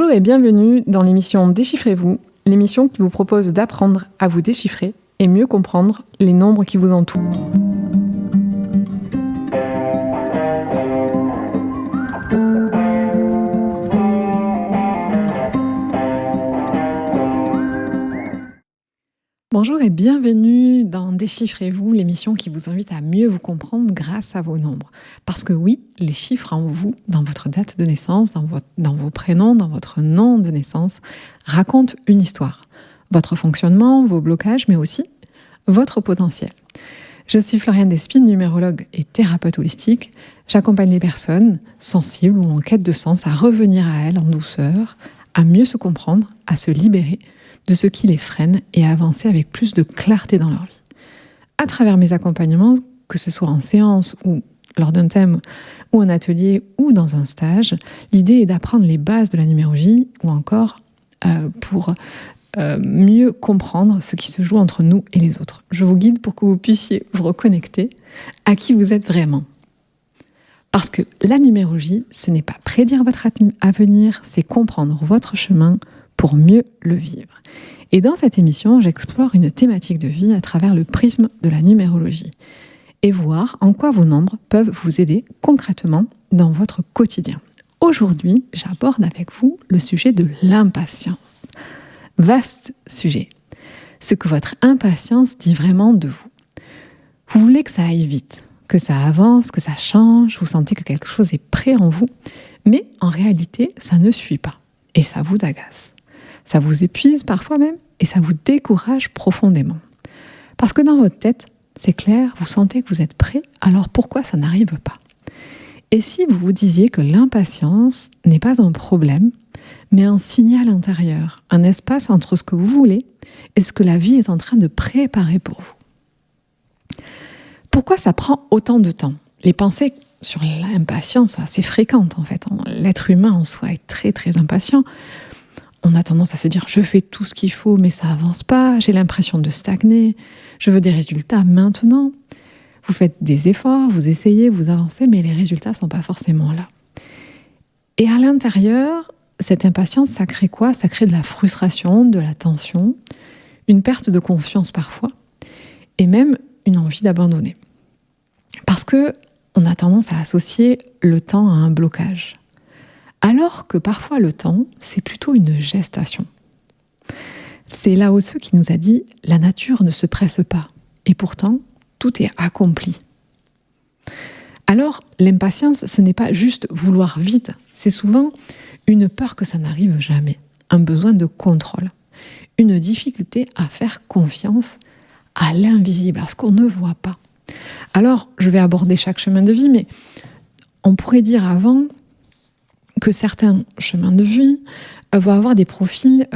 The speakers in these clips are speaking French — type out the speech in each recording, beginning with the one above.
Bonjour et bienvenue dans l'émission Déchiffrez-vous, l'émission qui vous propose d'apprendre à vous déchiffrer et mieux comprendre les nombres qui vous entourent. Bonjour et bienvenue dans Déchiffrez-vous, l'émission qui vous invite à mieux vous comprendre grâce à vos nombres. Parce que oui, les chiffres en vous, dans votre date de naissance, dans vos prénoms, dans votre nom de naissance, racontent une histoire. Votre fonctionnement, vos blocages, mais aussi votre potentiel. Je suis Floriane Despines, numérologue et thérapeute holistique. J'accompagne les personnes sensibles ou en quête de sens à revenir à elles en douceur, à mieux se comprendre, à se libérer de ce qui les freine et à avancer avec plus de clarté dans leur vie. À travers mes accompagnements, que ce soit en séance ou lors d'un thème ou un atelier ou dans un stage, l'idée est d'apprendre les bases de la numérologie ou encore pour mieux comprendre ce qui se joue entre nous et les autres. Je vous guide pour que vous puissiez vous reconnecter à qui vous êtes vraiment. Parce que la numérologie, ce n'est pas prédire votre avenir, c'est comprendre votre chemin pour mieux le vivre. Et dans cette émission, j'explore une thématique de vie à travers le prisme de la numérologie et voir en quoi vos nombres peuvent vous aider concrètement dans votre quotidien. Aujourd'hui, j'aborde avec vous le sujet de l'impatience. Vaste sujet. Ce que votre impatience dit vraiment de vous. Vous voulez que ça aille vite, que ça avance, que ça change, vous sentez que quelque chose est prêt en vous, mais en réalité, ça ne suit pas et ça vous agace. Ça vous épuise parfois même et ça vous décourage profondément. Parce que dans votre tête, c'est clair, vous sentez que vous êtes prêt, alors pourquoi ça n'arrive pas? Et si vous vous disiez que l'impatience n'est pas un problème, mais un signal intérieur, un espace entre ce que vous voulez et ce que la vie est en train de préparer pour vous? Pourquoi ça prend autant de temps? Les pensées sur l'impatience sont assez fréquentes en fait. L'être humain en soi est très très impatient. On a tendance à se dire « je fais tout ce qu'il faut, mais ça avance pas, j'ai l'impression de stagner, je veux des résultats maintenant ». Vous faites des efforts, vous essayez, vous avancez, mais les résultats ne sont pas forcément là. Et à l'intérieur, cette impatience, ça crée quoi? Ça crée de la frustration, de la tension, une perte de confiance parfois, et même une envie d'abandonner. Parce qu'on a tendance à associer le temps à un blocage. Alors que parfois le temps, c'est plutôt une gestation. C'est Lao Tzu qui nous a dit « la nature ne se presse pas » et pourtant, tout est accompli. Alors, l'impatience, ce n'est pas juste vouloir vite, c'est souvent une peur que ça n'arrive jamais, un besoin de contrôle, une difficulté à faire confiance à l'invisible, à ce qu'on ne voit pas. Alors, je vais aborder chaque chemin de vie, mais on pourrait dire avant que certains chemins de vie vont avoir des profils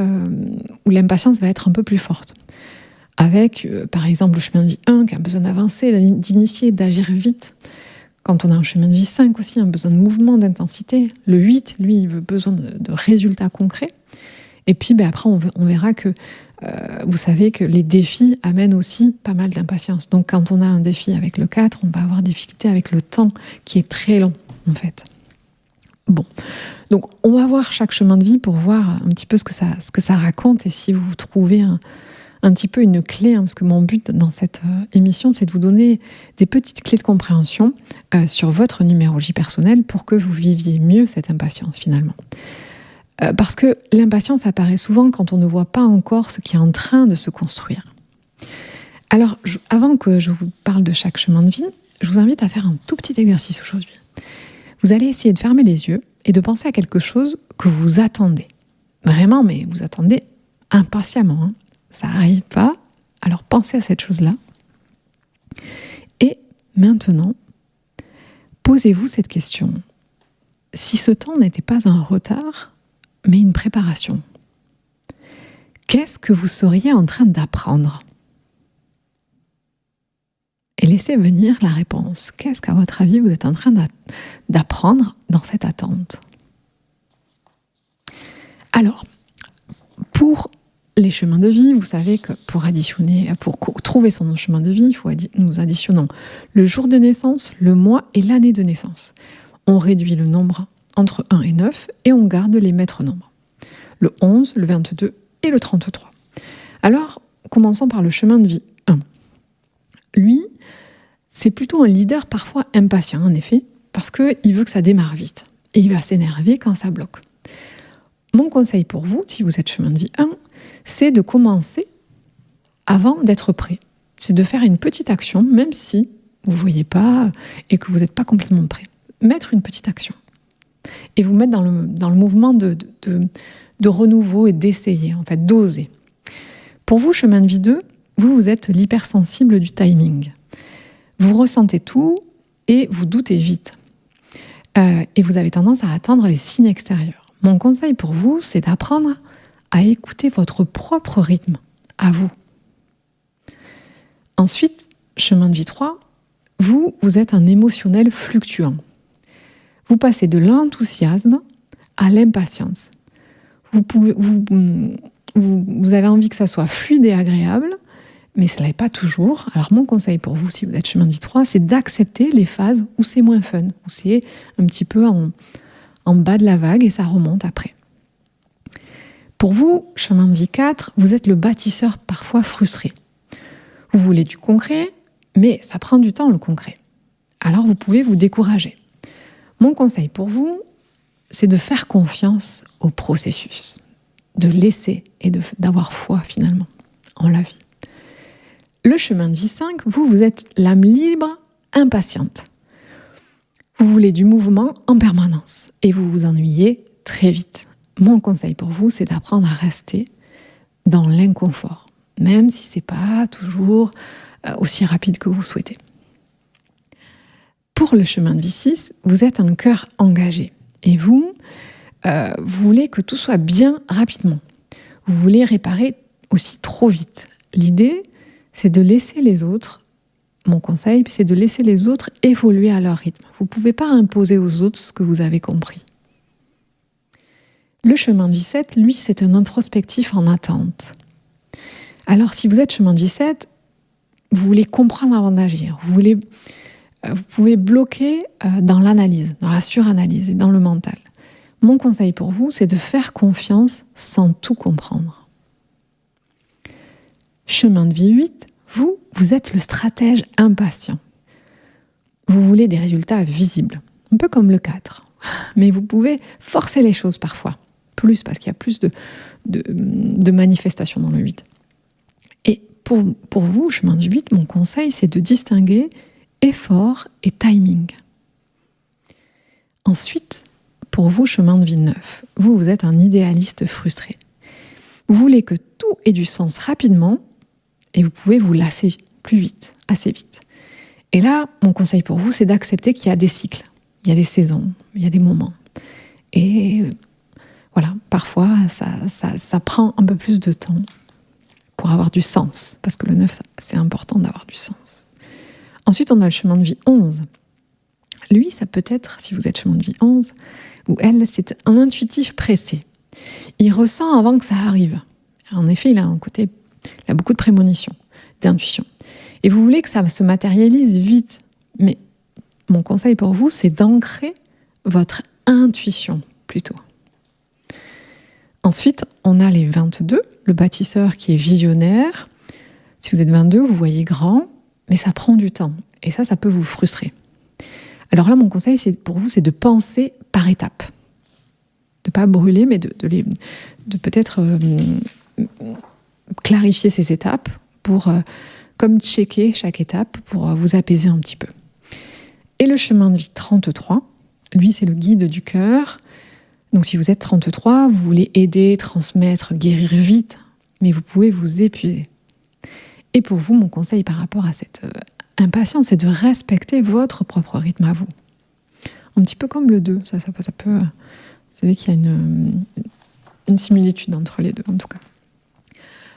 où l'impatience va être un peu plus forte. Avec, par exemple, le chemin de vie 1 qui a besoin d'avancer, d'initier, d'agir vite. Quand on a un chemin de vie 5 aussi, un besoin de mouvement, d'intensité. Le 8, lui, il veut besoin de résultats concrets. Et puis après, on verra que vous savez que les défis amènent aussi pas mal d'impatience. Donc quand on a un défi avec le 4, on va avoir des difficultés avec le temps qui est très long, en fait. Bon, donc on va voir chaque chemin de vie pour voir un petit peu ce que ça raconte et si vous trouvez un petit peu une clé, parce que mon but dans cette émission, c'est de vous donner des petites clés de compréhension sur votre numérologie personnelle pour que vous viviez mieux cette impatience finalement. Parce que l'impatience apparaît souvent quand on ne voit pas encore ce qui est en train de se construire. Alors, avant que je vous parle de chaque chemin de vie, je vous invite à faire un tout petit exercice aujourd'hui. Vous allez essayer de fermer les yeux et de penser à quelque chose que vous attendez. Vraiment, mais vous attendez impatiemment. Hein. Ça n'arrive pas, alors pensez à cette chose-là. Et maintenant, posez-vous cette question. Si ce temps n'était pas un retard, mais une préparation, qu'est-ce que vous seriez en train d'apprendre? Et laissez venir la réponse. Qu'est-ce qu'à votre avis vous êtes en train d'apprendre dans cette attente? Alors, pour les chemins de vie, vous savez que pour trouver son chemin de vie, nous additionnons le jour de naissance, le mois et l'année de naissance. On réduit le nombre entre 1 et 9 et on garde les maîtres nombres. le 11, le 22 et le 33. Alors, commençons par le chemin de vie 1. Lui, c'est plutôt un leader parfois impatient, en effet, parce qu'il veut que ça démarre vite. Et il va s'énerver quand ça bloque. Mon conseil pour vous, si vous êtes chemin de vie 1, c'est de commencer avant d'être prêt. C'est de faire une petite action, même si vous ne voyez pas et que vous n'êtes pas complètement prêt. Mettre une petite action. Et vous mettre dans le mouvement de renouveau et d'essayer, en fait, d'oser. Pour vous, chemin de vie 2, vous êtes l'hypersensible du timing. Vous ressentez tout et vous doutez vite. Et vous avez tendance à attendre les signes extérieurs. Mon conseil pour vous, c'est d'apprendre à écouter votre propre rythme, à vous. Ensuite, chemin de vie 3, vous êtes un émotionnel fluctuant. Vous passez de l'enthousiasme à l'impatience. Vous avez envie que ça soit fluide et agréable, mais ça ne l'est pas toujours. Alors mon conseil pour vous, si vous êtes chemin de vie 3, c'est d'accepter les phases où c'est moins fun, où c'est un petit peu en bas de la vague et ça remonte après. Pour vous, chemin de vie 4, vous êtes le bâtisseur parfois frustré. Vous voulez du concret, mais ça prend du temps le concret. Alors vous pouvez vous décourager. Mon conseil pour vous, c'est de faire confiance au processus, de laisser et d'avoir foi finalement en la vie. Le chemin de vie 5, vous êtes l'âme libre, impatiente. Vous voulez du mouvement en permanence et vous vous ennuyez très vite. Mon conseil pour vous, c'est d'apprendre à rester dans l'inconfort, même si ce n'est pas toujours aussi rapide que vous souhaitez. Pour le chemin de vie 6, vous êtes un cœur engagé et vous voulez que tout soit bien rapidement. Vous voulez réparer aussi trop vite. L'idée, c'est de laisser les autres, mon conseil, c'est de laisser les autres évoluer à leur rythme. Vous ne pouvez pas imposer aux autres ce que vous avez compris. Le chemin de vie 7, lui, c'est un introspectif en attente. Alors, si vous êtes chemin de vie 7, vous voulez comprendre avant d'agir. Vous pouvez bloquer dans l'analyse, dans la suranalyse et dans le mental. Mon conseil pour vous, c'est de faire confiance sans tout comprendre. Chemin de vie 8, vous êtes le stratège impatient. Vous voulez des résultats visibles, un peu comme le 4. Mais vous pouvez forcer les choses parfois, plus parce qu'il y a plus de manifestations dans le 8. Et pour vous, chemin de vie 8, mon conseil, c'est de distinguer effort et timing. Ensuite, pour vous, chemin de vie 9, vous êtes un idéaliste frustré. Vous voulez que tout ait du sens rapidement et vous pouvez vous lasser plus vite, assez vite. Et là, mon conseil pour vous, c'est d'accepter qu'il y a des cycles, il y a des saisons, il y a des moments. Et voilà, parfois, ça prend un peu plus de temps pour avoir du sens, parce que le 9, c'est important d'avoir du sens. Ensuite, on a le chemin de vie 11. Lui, ça peut être, si vous êtes chemin de vie 11, ou elle, c'est un intuitif pressé. Il ressent avant que ça arrive. En effet, il a beaucoup de prémonition, d'intuition. Et vous voulez que ça se matérialise vite. Mais mon conseil pour vous, c'est d'ancrer votre intuition plutôt. Ensuite, on a les 22, le bâtisseur qui est visionnaire. Si vous êtes 22, vous voyez grand, mais ça prend du temps. Et ça peut vous frustrer. Alors là, mon conseil pour vous, c'est de penser par étapes. De ne pas brûler, mais de peut-être clarifier ces étapes pour comme checker chaque étape pour vous apaiser un petit peu. Et le chemin de vie 33, lui, c'est le guide du cœur. Donc si vous êtes 33, vous voulez aider, transmettre, guérir vite, mais vous pouvez vous épuiser. Et pour vous, mon conseil par rapport à cette impatience, c'est de respecter votre propre rythme à vous. Un petit peu comme le 2, ça peut... Vous savez qu'il y a une similitude entre les deux, en tout cas.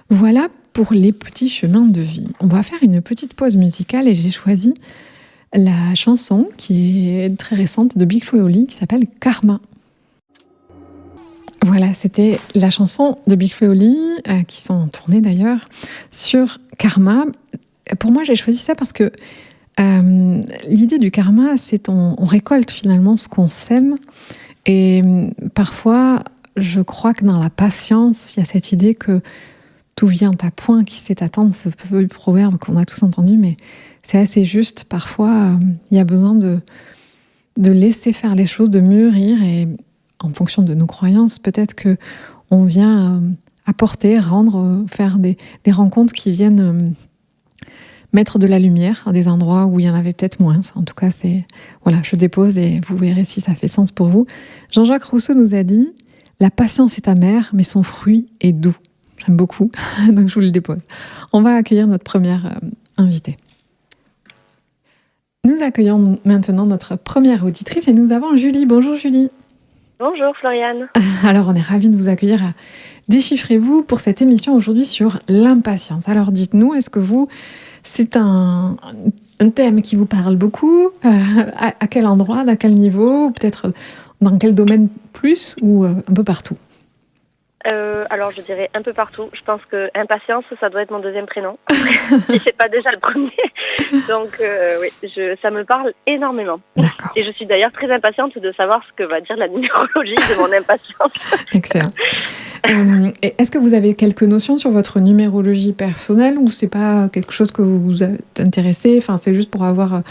Voilà pour les petits chemins de vie. On va faire une petite pause musicale et j'ai choisi la chanson qui est très récente de Big Flo et Oli qui s'appelle Karma. Voilà, c'était la chanson de Big Flo et Oli, qui sont en tournée d'ailleurs, sur Karma. Pour moi, j'ai choisi ça parce que l'idée du karma, c'est on récolte finalement ce qu'on sème. Et parfois, je crois que dans la patience, il y a cette idée que tout vient à point, qui sait attendre, ce peu proverbe qu'on a tous entendu, mais c'est assez juste. Parfois, il y a besoin de laisser faire les choses, de mûrir, et en fonction de nos croyances, peut-être que on vient apporter, rendre, faire des rencontres qui viennent mettre de la lumière à des endroits où il y en avait peut-être moins. En tout cas, voilà, je dépose et vous verrez si ça fait sens pour vous. Jean-Jacques Rousseau nous a dit « La patience est amère, mais son fruit est doux ». J'aime beaucoup, donc je vous le dépose. On va accueillir notre première invitée. Nous accueillons maintenant notre première auditrice et nous avons Julie. Bonjour Julie. Bonjour Floriane. Alors on est ravis de vous accueillir à Déchiffrez-vous pour cette émission aujourd'hui sur l'impatience. Alors dites-nous, est-ce que c'est un thème qui vous parle beaucoup, à quel endroit, à quel niveau, peut-être dans quel domaine plus ou un peu partout? Alors je dirais un peu partout. Je pense que impatience, ça doit être mon deuxième prénom. Si c'est pas déjà le premier. Donc oui, ça me parle énormément. D'accord. Et je suis d'ailleurs très impatiente de savoir ce que va dire la numérologie de mon impatience. Excellent. Est-ce que vous avez quelques notions sur votre numérologie personnelle ou c'est pas quelque chose que vous vous êtes intéressé? Enfin, c'est juste pour avoir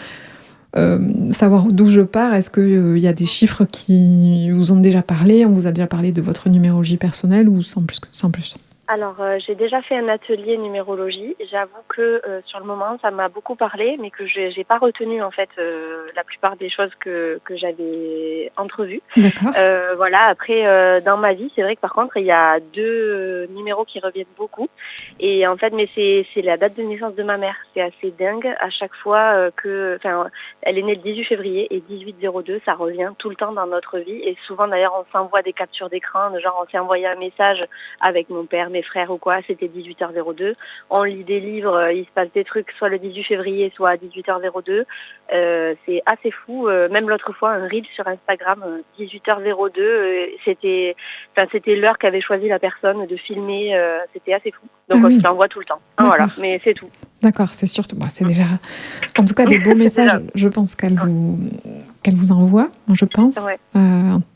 savoir d'où je pars. Est-ce qu'il y a des chiffres qui vous ont déjà parlé? On vous a déjà parlé de votre numérologie personnelle ou sans plus? Alors, j'ai déjà fait un atelier numérologie. J'avoue que sur le moment, ça m'a beaucoup parlé, mais que j'ai pas retenu en fait la plupart des choses que j'avais entrevues. D'accord. Voilà. Après, dans ma vie, c'est vrai que par contre, il y a deux numéros qui reviennent beaucoup. Et en fait, mais c'est la date de naissance de ma mère. C'est assez dingue. À chaque fois elle est née le 18 février et 1802, ça revient tout le temps dans notre vie. Et souvent, d'ailleurs, on s'envoie des captures d'écran, de genre on s'est envoyé un message avec mon père, mes frères ou quoi, c'était 18h02. On lit des livres, il se passe des trucs soit le 18 février, soit à 18h02. C'est assez fou. Même l'autre fois, un reel sur Instagram, 18h02, c'était l'heure qu'avait choisi la personne de filmer. C'était assez fou. Donc on se l'envoie tout le temps. Voilà, mais c'est tout. D'accord, c'est surtout, c'est déjà, en tout cas, des beaux messages, je pense qu'elle vous envoie, je pense. Ouais.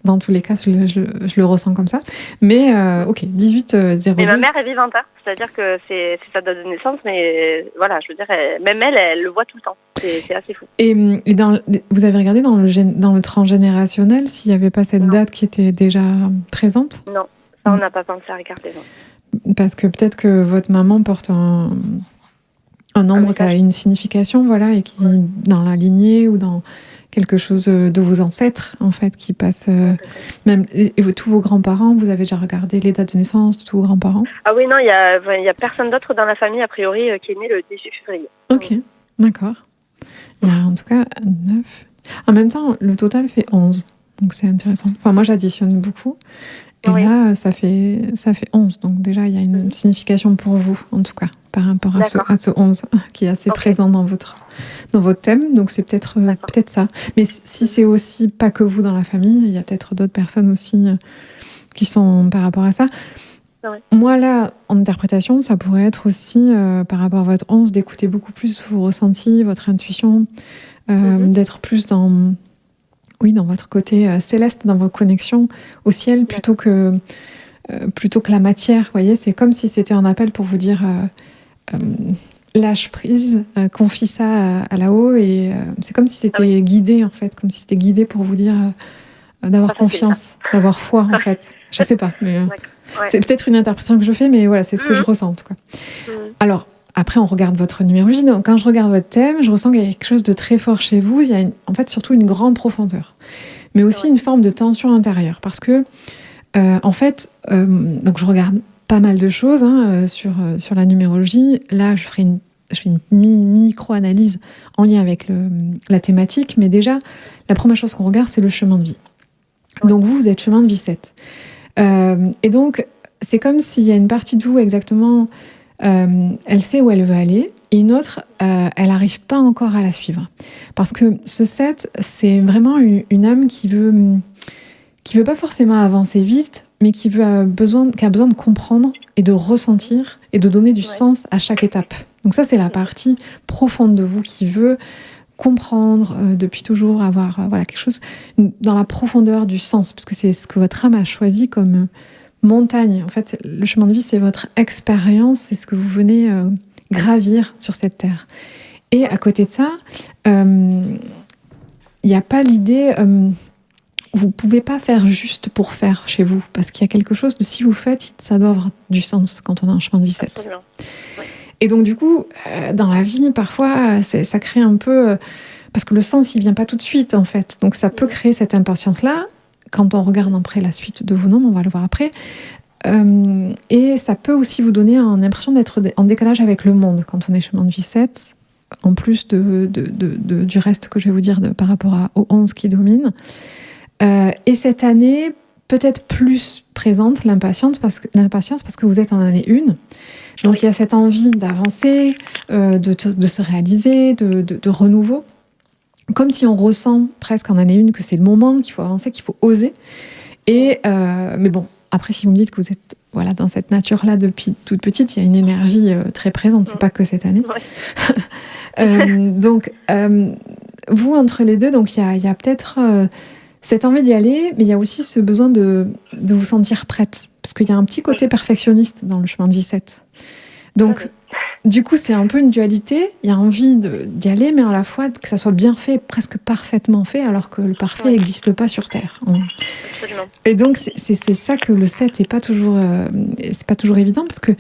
Dans tous les cas, je le ressens comme ça. Mais ok, 18-02. Mais ma mère est vivante, hein. C'est-à-dire que c'est sa date de naissance, mais voilà, je veux dire, même elle le voit tout le temps. C'est assez fou. Et vous avez regardé dans le transgénérationnel s'il n'y avait pas cette date qui était déjà présente? Non, ça on n'a pas pensé à regarder. Non. Parce que peut-être que votre maman porte un nombre qui a une signification, voilà, et qui, dans la lignée ou dans quelque chose de vos ancêtres, en fait, qui passe... même et tous vos grands-parents, vous avez déjà regardé les dates de naissance de tous vos grands-parents? Ah oui, non, il y a personne d'autre dans la famille, a priori, qui est né le 18 février. Ok, d'accord. Il y a en tout cas 9. En même temps, le total fait 11, donc c'est intéressant. Enfin, moi, j'additionne beaucoup. Et là, ça fait 11. Donc déjà, il y a une signification pour vous, en tout cas, par rapport à ce 11 qui est assez présent dans votre thème. Donc c'est peut-être ça. Mais si c'est aussi pas que vous dans la famille, il y a peut-être d'autres personnes aussi qui sont par rapport à ça. Ouais. Moi, là, en interprétation, ça pourrait être aussi, par rapport à votre 11, d'écouter beaucoup plus vos ressentis, votre intuition, d'être plus dans votre côté céleste, dans vos connexions au ciel, plutôt que la matière. Vous voyez, c'est comme si c'était un appel pour vous dire lâche prise, confie ça à là-haut, et c'est comme si c'était guidé, en fait, comme si c'était guidé pour vous dire d'avoir confiance, d'avoir foi, en fait. Je sais pas, mais c'est peut-être une interprétation que je fais, mais voilà, c'est ce que je ressens, en tout cas. Alors, après, on regarde votre numérologie. Donc, quand je regarde votre thème, je ressens qu'il y a quelque chose de très fort chez vous. Il y a en fait surtout une grande profondeur, mais aussi une forme de tension intérieure. Parce que, en fait, donc je regarde pas mal de choses sur la numérologie. Là, je fais une micro-analyse en lien avec la thématique. Mais déjà, la première chose qu'on regarde, c'est le chemin de vie. Donc, vous êtes chemin de vie 7. Et donc, c'est comme s'il y a une partie de vous exactement... elle sait où elle veut aller, et une autre, elle n'arrive pas encore à la suivre. Parce que ce 7, c'est vraiment une âme qui veut pas forcément avancer vite, mais qui a besoin de comprendre et de ressentir et de donner du sens à chaque étape. Donc ça, c'est la partie profonde de vous qui veut comprendre, depuis toujours avoir quelque chose dans la profondeur du sens, parce que c'est ce que votre âme a choisi comme montagne. En fait, le chemin de vie, c'est votre expérience, c'est ce que vous venez gravir sur cette terre. Et à côté de ça, il n'y a pas l'idée... vous ne pouvez pas faire juste pour faire chez vous, parce qu'il y a quelque chose de si vous faites, ça doit avoir du sens quand on a un chemin de vie 7. Absolument. Ouais. Et donc du coup, dans la vie, parfois, ça crée un peu... parce que le sens, il ne vient pas tout de suite, en fait. Donc ça peut créer cette impatience-là. Quand on regarde après la suite de vos nombres, on va le voir après. Et ça peut aussi vous donner l'impression d'être en décalage avec le monde quand on est chemin de vie 7, en plus du reste que je vais vous dire par rapport au 11 qui domine. Et cette année, peut-être plus présente, l'impatience, parce que vous êtes en année 1. Donc il y a cette envie d'avancer, de se réaliser, de renouveau. Comme si on ressent presque en année 1 que c'est le moment, qu'il faut avancer, qu'il faut oser. Mais bon, après, si vous me dites que vous êtes dans cette nature-là depuis toute petite, il y a une énergie très présente, c'est pas que cette année. Ouais. Donc, vous, entre les deux, donc il y a peut-être... cette envie d'y aller, mais il y a aussi ce besoin de vous sentir prête. Parce qu'il y a un petit côté perfectionniste dans le chemin de vie 7. Donc, du coup, c'est un peu une dualité. Il y a envie d'y aller, mais à la fois que ça soit bien fait, presque parfaitement fait, alors que le parfait n'existe pas sur Terre. Absolument. Et donc, c'est ça que le 7 n'est pas toujours évident, parce que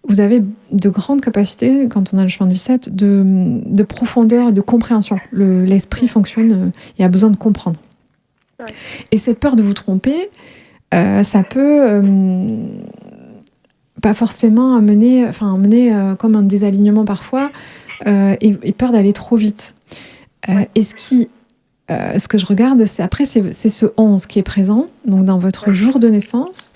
vous avez de grandes capacités, quand on a le chemin de vie 7, de profondeur et de compréhension. L'esprit fonctionne, il y a besoin de comprendre. Ouais. Et cette peur de vous tromper, ça peut pas forcément amener comme un désalignement parfois, et peur d'aller trop vite. Et ce que je regarde, c'est ce 11 qui est présent, donc dans votre jour de naissance,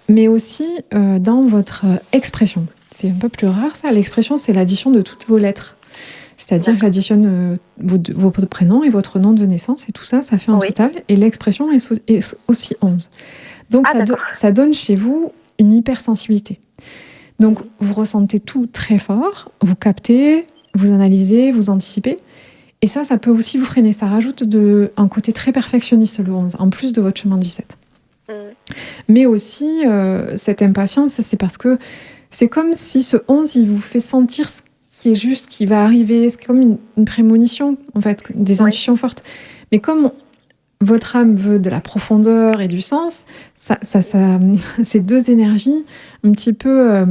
mais aussi dans votre expression. C'est un peu plus rare ça. L'expression, c'est l'addition de toutes vos lettres. C'est-à-dire que j'additionne vos prénoms et votre nom de naissance, et tout ça, ça fait un total. Et l'expression est aussi 11. Donc ça donne chez vous une hypersensibilité. Donc vous ressentez tout très fort, vous captez, vous analysez, vous anticipez. Et ça peut aussi vous freiner. Ça rajoute un côté très perfectionniste, le 11, en plus de votre chemin de vie 7. Mais aussi, cette impatience, c'est parce que c'est comme si ce 11, il vous fait sentir ce qui est juste, qui va arriver. C'est comme une prémonition, en fait, des intuitions fortes. Mais comme votre âme veut de la profondeur et du sens, ces deux énergies un petit peu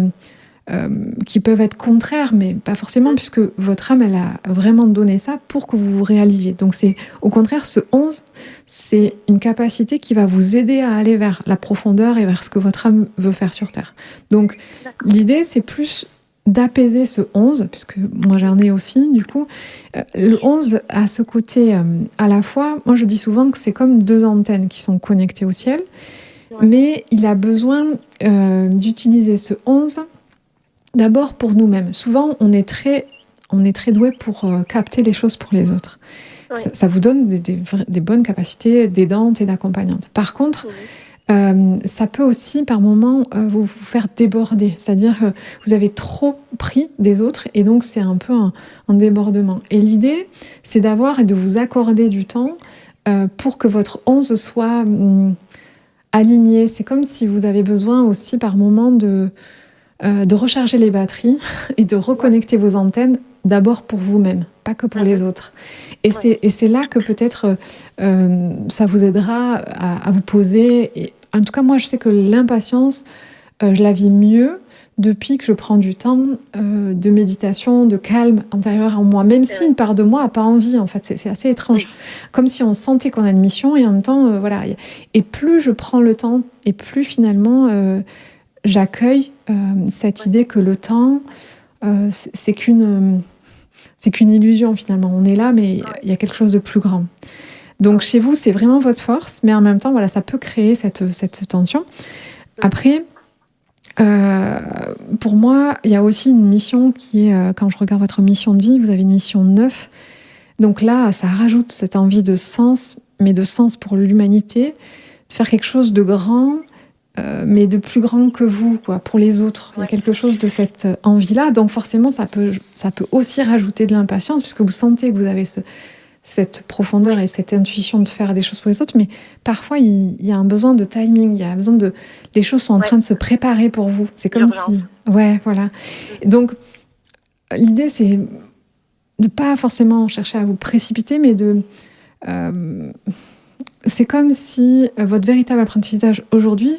qui peuvent être contraires, mais pas forcément, puisque votre âme, elle a vraiment donné ça pour que vous vous réalisiez. Donc c'est au contraire, ce 11, c'est une capacité qui va vous aider à aller vers la profondeur et vers ce que votre âme veut faire sur Terre. Donc l'idée, c'est plus d'apaiser ce 11, puisque moi j'en ai aussi, du coup. Le 11 a ce côté, à la fois, moi je dis souvent que c'est comme deux antennes qui sont connectées au ciel, mais il a besoin d'utiliser ce 11 d'abord pour nous-mêmes. Souvent, on est très doué pour capter les choses pour les autres. Oui. Ça vous donne des bonnes capacités d'aidante et d'accompagnante. Par contre, ça peut aussi, par moments, vous faire déborder. C'est-à-dire que vous avez trop pris des autres et donc c'est un peu un débordement. Et l'idée, c'est d'avoir et de vous accorder du temps pour que votre 11 soit aligné. C'est comme si vous avez besoin aussi, par moments, de recharger les batteries et de reconnecter vos antennes d'abord pour vous-même, pas que pour les autres. Et c'est là que peut-être ça vous aidera à vous poser. Et en tout cas, moi, je sais que l'impatience, je la vis mieux depuis que je prends du temps de méditation, de calme intérieur en moi, même si une part de moi n'a pas envie, en fait. C'est assez étrange. Comme si on sentait qu'on a une mission et en même temps, voilà. Et plus je prends le temps, et plus finalement... j'accueille cette idée que le temps, c'est qu'une illusion finalement. On est là, mais il y a quelque chose de plus grand. Donc chez vous, c'est vraiment votre force, mais en même temps, voilà, ça peut créer cette tension. Après, pour moi, il y a aussi une mission qui est, quand je regarde votre mission de vie, vous avez une mission 9. Donc là, ça rajoute cette envie de sens, mais de sens pour l'humanité, de faire quelque chose de grand, mais de plus grand que vous, quoi, pour les autres. Il y a quelque chose de cette envie-là. Donc forcément, ça peut aussi rajouter de l'impatience, puisque vous sentez que vous avez cette profondeur et cette intuition de faire des choses pour les autres. Mais parfois, il y a un besoin de timing. Il y a besoin de... Les choses sont en train de se préparer pour vous. C'est comme si... Ouais, voilà. Donc, l'idée, c'est de pas forcément chercher à vous précipiter, mais de... c'est comme si votre véritable apprentissage aujourd'hui,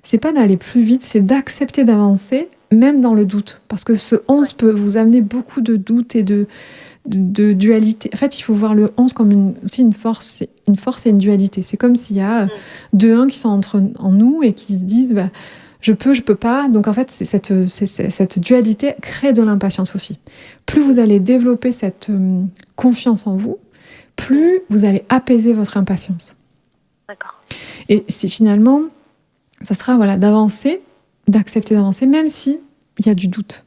c'est pas d'aller plus vite, c'est d'accepter d'avancer, même dans le doute. Parce que ce 11 peut vous amener beaucoup de doutes et de dualité. En fait, il faut voir le 11 comme aussi une force et une dualité. C'est comme s'il y a deux 1 qui sont en nous et qui se disent je peux pas. Donc en fait, cette dualité crée de l'impatience aussi. Plus vous allez développer cette confiance en vous, plus vous allez apaiser votre impatience. D'accord. Et c'est finalement, ça sera d'avancer, d'accepter d'avancer, même si il y a du doute.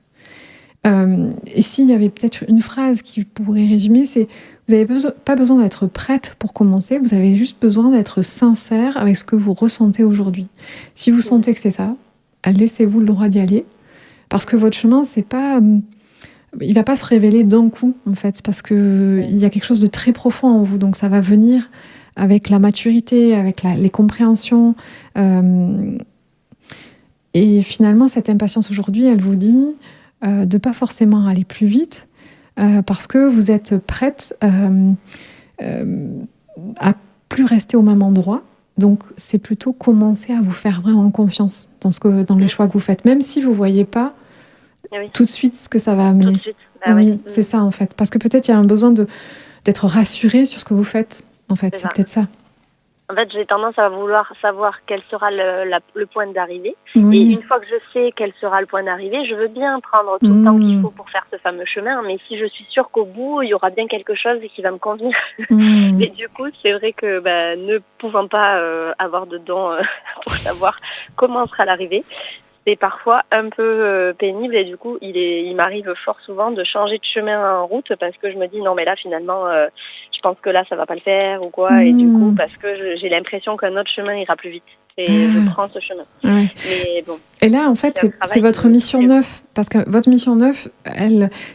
Et s'il y avait peut-être une phrase qui pourrait résumer, c'est vous n'avez pas besoin d'être prête pour commencer, vous avez juste besoin d'être sincère avec ce que vous ressentez aujourd'hui. Si vous sentez que c'est ça, laissez-vous le droit d'y aller, parce que votre chemin, c'est pas... il va pas se révéler d'un coup, en fait, parce que il y a quelque chose de très profond en vous, donc ça va venir avec la maturité, avec les compréhensions. Et finalement, cette impatience aujourd'hui, elle vous dit de pas forcément aller plus vite, parce que vous êtes prête à plus rester au même endroit. Donc, c'est plutôt commencer à vous faire vraiment confiance dans les choix que vous faites, même si vous voyez pas tout de suite ce que ça va amener. Oui, c'est ça en fait. Parce que peut-être il y a un besoin d'être rassuré sur ce que vous faites. En fait, c'est peut-être ça. En fait, j'ai tendance à vouloir savoir quel sera le point d'arrivée. Oui. Et une fois que je sais quel sera le point d'arrivée, je veux bien prendre tout le temps qu'il faut pour faire ce fameux chemin. Mais si je suis sûre qu'au bout, il y aura bien quelque chose qui va me convenir. Et du coup, c'est vrai que ne pouvant pas avoir de dons pour savoir comment sera l'arrivée, c'est parfois un peu pénible. Et du coup, il m'arrive fort souvent de changer de chemin en route parce que je me dis non mais là finalement je pense que là ça va pas le faire ou quoi. Et du coup parce que j'ai l'impression qu'un autre chemin ira plus vite et je prends ce chemin. Ouais. Mais bon. Et là en fait c'est votre mission 9, parce que votre mission 9,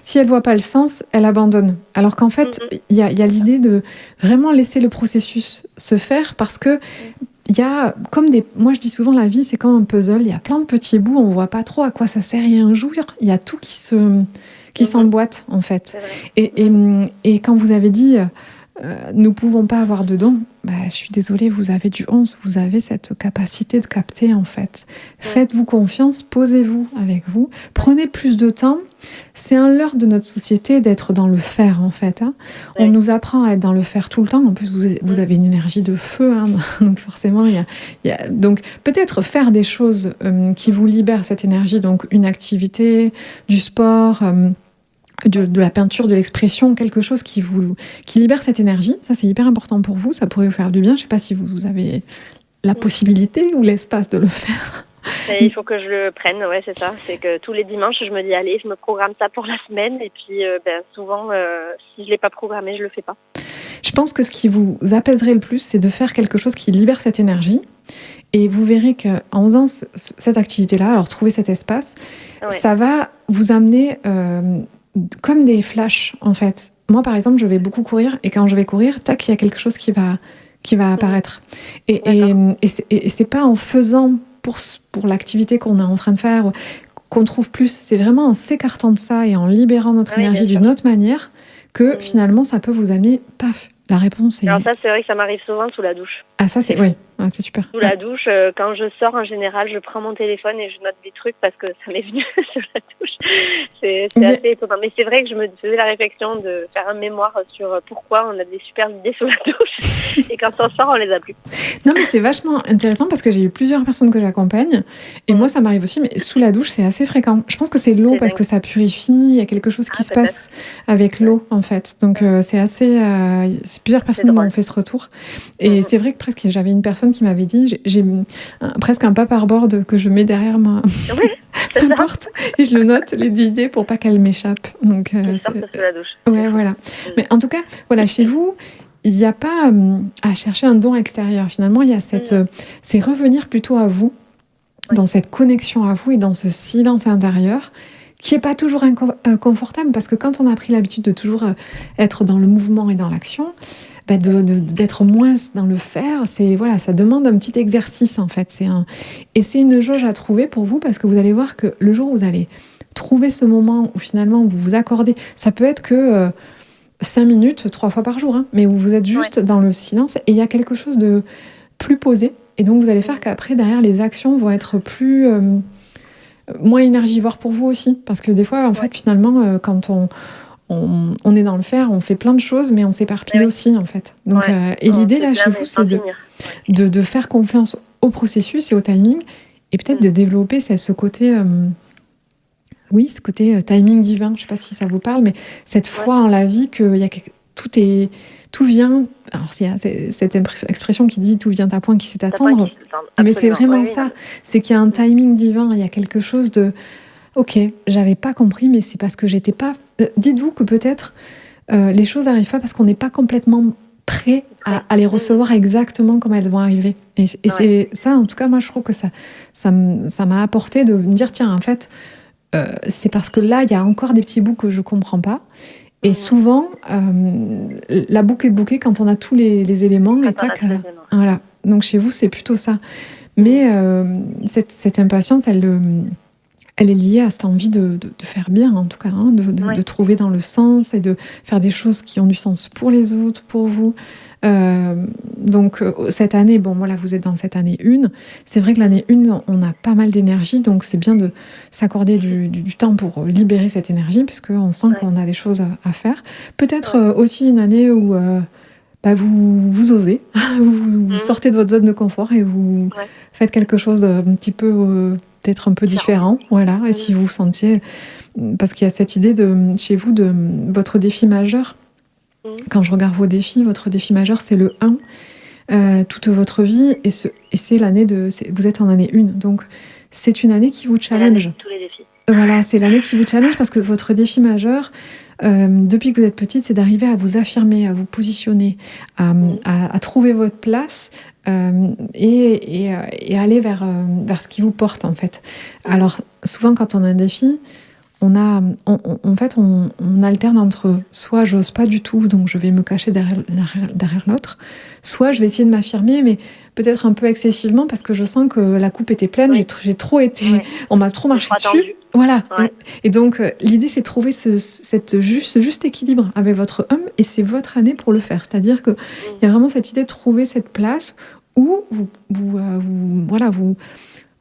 si elle voit pas le sens, elle abandonne. Alors qu'en fait il y a l'idée de vraiment laisser le processus se faire, parce que il y a comme moi je dis souvent, la vie c'est comme un puzzle, il y a plein de petits bouts, on voit pas trop à quoi ça sert, et un jour il y a tout qui s'emboîte en fait. Et quand vous avez dit nous pouvons pas avoir de dons, je suis désolée, vous avez du 11, vous avez cette capacité de capter en fait. Faites-vous confiance, posez-vous avec vous, prenez plus de temps. C'est un leurre de notre société d'être dans le faire en fait. On nous apprend à être dans le faire tout le temps. En plus, vous avez une énergie de feu, donc forcément, il y a donc peut-être faire des choses qui vous libèrent cette énergie, donc une activité, du sport. De la peinture, de l'expression, quelque chose qui libère cette énergie. Ça, c'est hyper important pour vous. Ça pourrait vous faire du bien. Je ne sais pas si vous avez la possibilité ou l'espace de le faire. Il faut que je le prenne, ouais, c'est ça. C'est que tous les dimanches, je me dis, allez, je me programme ça pour la semaine. Et puis, souvent, si je ne l'ai pas programmé, je ne le fais pas. Je pense que ce qui vous apaiserait le plus, c'est de faire quelque chose qui libère cette énergie. Et vous verrez qu'en faisant cette activité-là, alors trouver cet espace, ça va vous amener... comme des flashs, en fait. Moi, par exemple, je vais beaucoup courir, et quand je vais courir, tac, il y a quelque chose qui va apparaître. Et c'est pas en faisant pour l'activité qu'on est en train de faire qu'on trouve plus. C'est vraiment en s'écartant de ça et en libérant notre énergie d'une autre manière que finalement, ça peut vous amener, paf, la réponse est... Alors ça, c'est vrai que ça m'arrive souvent sous la douche. Ah ça, c'est... Oui, c'est super. Sous la douche, quand je sors, en général, je prends mon téléphone et je note des trucs parce que ça m'est venu sur la douche. C'est assez étonnant. Mais c'est vrai que je me faisais la réflexion de faire un mémoire sur pourquoi on a des super idées sous la douche et quand on sort, on les a plus. Non, mais c'est vachement intéressant parce que j'ai eu plusieurs personnes que j'accompagne et moi, ça m'arrive aussi, mais sous la douche, c'est assez fréquent. Je pense que c'est l'eau parce que ça purifie, il y a quelque chose qui se passe avec l'eau, en fait. Donc, c'est assez... plusieurs personnes m'ont fait ce retour. Et c'est vrai que presque j'avais une personne qui m'avait dit, j'ai presque un paperboard que je mets derrière ma porte et je le note, les idées, pour pas qu'elles m'échappent. Donc, sous la douche. Ouais, voilà. Mais en tout cas, voilà, chez vous, il n'y a pas à chercher un don extérieur. Finalement, il y a c'est revenir plutôt à vous. dans cette connexion à vous et dans ce silence intérieur qui n'est pas toujours confortable, parce que quand on a pris l'habitude de toujours être dans le mouvement et dans l'action, d'être moins dans le faire, ça demande un petit exercice en fait. Et c'est une jauge à trouver pour vous, parce que vous allez voir que le jour où vous allez trouver ce moment où finalement vous vous accordez, ça peut être que 5 minutes 3 fois par jour, mais où vous êtes juste dans le silence et il y a quelque chose de plus posé, et donc vous allez faire qu'après derrière les actions vont être plus moins énergivores pour vous aussi, parce que des fois en fait finalement quand on est dans le faire, on fait plein de choses, mais on s'éparpille aussi, en fait. Donc, et l'idée, là, chez vous, c'est de faire confiance au processus et au timing, et peut-être de développer ce côté, ce côté timing divin. Je ne sais pas si ça vous parle, mais cette foi en la vie, que tout vient. Alors, il y a cette expression qui dit « tout vient à point qui sait attendre », mais c'est vraiment ça. C'est qu'il y a un timing divin, il y a quelque chose de... Ok, j'avais pas compris, mais c'est parce que j'étais pas... Dites-vous que peut-être les choses n'arrivent pas parce qu'on n'est pas complètement prêt à les recevoir exactement comme elles vont arriver. Et c'est ça, en tout cas, moi, je trouve que ça m'a apporté de me dire, tiens, en fait, c'est parce que là, il y a encore des petits bouts que je comprends pas. Et souvent, la boucle est bouclée quand on a tous les éléments. Et tac, voilà. Donc, chez vous, c'est plutôt ça. Mais cette impatience, elle est liée à cette envie de faire bien, en tout cas, de trouver dans le sens et de faire des choses qui ont du sens pour les autres, pour vous. Donc, cette année, vous êtes dans cette année 1. C'est vrai que l'année 1, on a pas mal d'énergie, donc c'est bien de s'accorder du temps pour libérer cette énergie, puisqu'on sent qu'on a des choses à faire. Peut-être aussi une année où vous osez, vous sortez de votre zone de confort et vous faites quelque chose d'un petit peu... peut-être un peu différent, voilà. Et si vous vous sentiez... Parce qu'il y a cette idée chez vous de votre défi majeur. Quand je regarde vos défis, votre défi majeur, c'est le 1, toute votre vie, et c'est l'année vous êtes en année 1, donc c'est une année qui vous challenge. Tous les défis. Voilà, c'est l'année qui vous challenge, parce que votre défi majeur, depuis que vous êtes petite, c'est d'arriver à vous affirmer, à vous positionner, à trouver votre place, et aller vers ce qui vous porte, en fait. Alors, souvent, quand on a un défi, en fait, on alterne entre soit j'ose pas du tout, donc je vais me cacher derrière l'autre, soit je vais essayer de m'affirmer, mais peut-être un peu excessivement, parce que je sens que la coupe était pleine, j'ai trop été... On m'a trop marché dessus. Voilà. Et donc, l'idée, c'est de trouver ce juste équilibre avec votre homme, et c'est votre année pour le faire. C'est-à-dire qu'il y a vraiment cette idée de trouver cette place où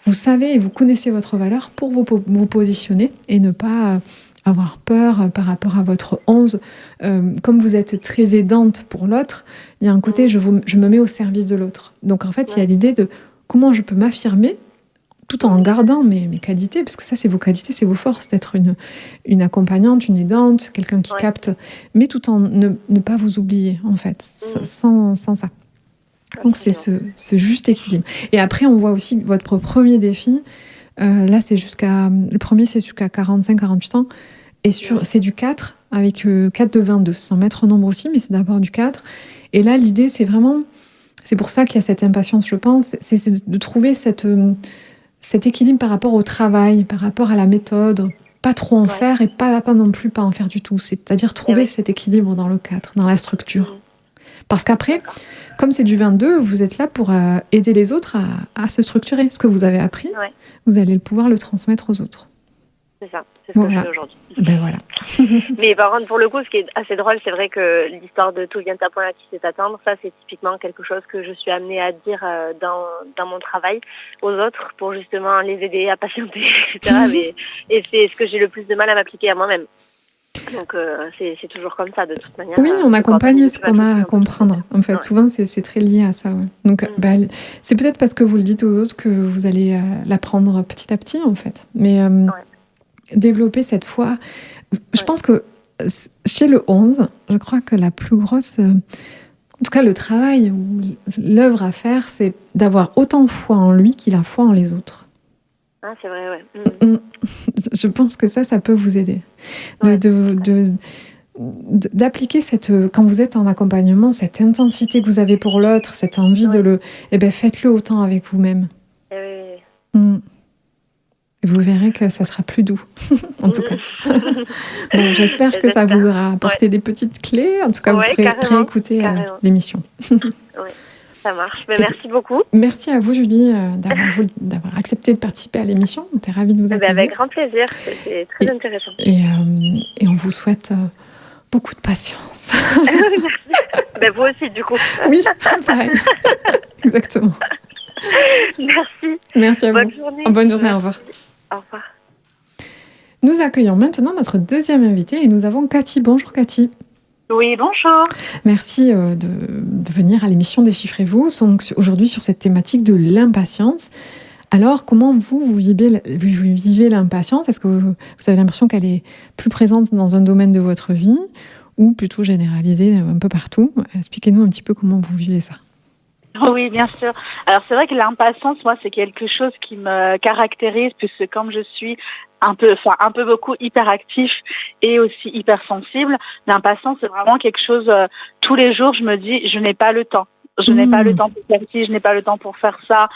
vous savez et vous connaissez votre valeur pour vous positionner et ne pas avoir peur par rapport à votre 11. Comme vous êtes très aidante pour l'autre, il y a un côté je me mets au service de l'autre. Donc en fait, il y a l'idée de comment je peux m'affirmer tout en gardant mes qualités, parce que ça, c'est vos qualités, c'est vos forces, d'être une accompagnante, une aidante, quelqu'un qui capte, mais tout en ne pas vous oublier, en fait, sans ça. Donc c'est ce juste équilibre. Et après, on voit aussi votre premier défi. Là, le premier, c'est jusqu'à 45-48 ans. Et c'est du 4, avec 4 de 22. Sans mettre un nombre aussi, mais c'est d'abord du 4. Et là, l'idée, c'est vraiment... C'est pour ça qu'il y a cette impatience, je pense. C'est de trouver cet équilibre par rapport au travail, par rapport à la méthode. Pas trop en faire et pas non plus pas en faire du tout. C'est-à-dire trouver cet équilibre dans le 4, dans la structure. Parce qu'après, comme c'est du 22, vous êtes là pour aider les autres à se structurer. Ce que vous avez appris, vous allez pouvoir le transmettre aux autres. C'est ça, c'est ce que je fais aujourd'hui. Ben voilà. Mais par contre, pour le coup, ce qui est assez drôle, c'est vrai que l'histoire de tout vient à point à qui sait attendre, ça c'est typiquement quelque chose que je suis amenée à dire dans mon travail aux autres pour justement les aider à patienter, etc. Et c'est ce que j'ai le plus de mal à m'appliquer à moi-même. Donc c'est toujours comme ça de toute manière. Oui, on accompagne ce qu'on a à comprendre. En fait, souvent c'est très lié à ça. Ouais. Donc c'est peut-être parce que vous le dites aux autres que vous allez l'apprendre petit à petit en fait. Mais développer cette foi. Je pense que chez le 11, je crois que la plus grosse, en tout cas le travail ou l'œuvre à faire, c'est d'avoir autant foi en lui qu'il a foi en les autres. Ah, c'est vrai, ouais. Je pense que ça peut vous aider. D'appliquer quand vous êtes en accompagnement, cette intensité que vous avez pour l'autre, cette envie de faites-le autant avec vous-même. Vous verrez que ça sera plus doux, en tout cas. Bon, j'espère que ça vous aura apporté des petites clés. En tout cas, vous pourrez réécouter l'émission. Oui, ça marche. Mais merci beaucoup. Merci à vous, Julie, d'avoir accepté de participer à l'émission. On était ravis de vous accueillir. Avec grand plaisir. C'est très intéressant. Et on vous souhaite beaucoup de patience. Vous aussi, du coup. Oui, pareil. Exactement. Merci. Merci à vous. Bonne journée. Bonne journée, au revoir. Au revoir. Nous accueillons maintenant notre deuxième invitée et nous avons Cathy. Bonjour Cathy. Oui, bonjour. Merci de venir à l'émission Déchiffrez-vous. Donc aujourd'hui sur cette thématique de l'impatience. Alors, comment vous vivez l'impatience? Est-ce que vous avez l'impression qu'elle est plus présente dans un domaine de votre vie ou plutôt généralisée un peu partout? Expliquez-nous un petit peu comment vous vivez ça. Oui, bien sûr. Alors, c'est vrai que l'impatience, moi, c'est quelque chose qui me caractérise puisque comme je suis un peu beaucoup hyperactif et aussi hypersensible, l'impatience, c'est vraiment quelque chose, tous les jours, je me dis, je n'ai pas le temps. Je n'ai pas le temps pour faire ci, je n'ai pas le temps pour faire ça,